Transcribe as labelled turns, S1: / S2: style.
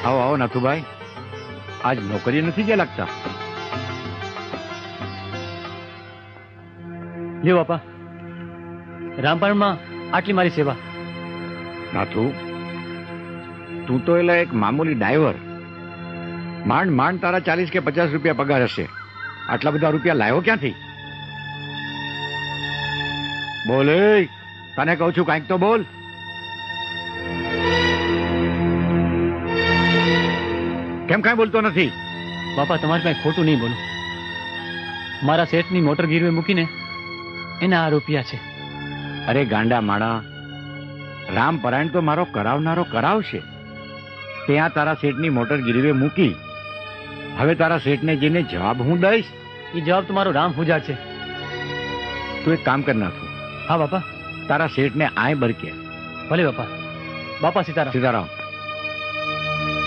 S1: આવો આવો નાથુભાઈ, આજ નોકરી નથી ગયા લાગતા.
S2: લ્યો બાપા, રામપણમાં આટલી મારી સેવા.
S1: નાથુ, તું તો એલા એક મામૂલી ડ્રાઈવર. માંડ માંડ તારા 40 કે 50 રૂપિયા પગાર હશે. આટલા બધા રૂપિયા લાવ્યો ક્યાંથી? બોલ, તને કહું છું કાંઈક તો બોલ. કેમ કાંઈ બોલતો નથી?
S2: બાપા, તમારે કાંઈ ખોટું નહીં બોલું. મારા શેઠની મોટર ગીરવે મૂકીને એના આ રૂપિયા છે.
S1: અરે ગાંડા માણા, રામપરાયણ તો મારો કરાવનારો કરાવશે. ત્યાં તારા શેઠની મોટર ગીરવે મૂકી. હવે તારા શેઠને જઈને જવાબ હું દઈશ?
S2: એ જવાબ તો મારો રામ પૂજાર છે.
S1: તું એક કામ કર નાખું,
S2: હા બાપા.
S1: તારા શેઠને આય બરકે.
S2: ભલે બાપા. બાપા સીતારામ.
S1: સીતારામ.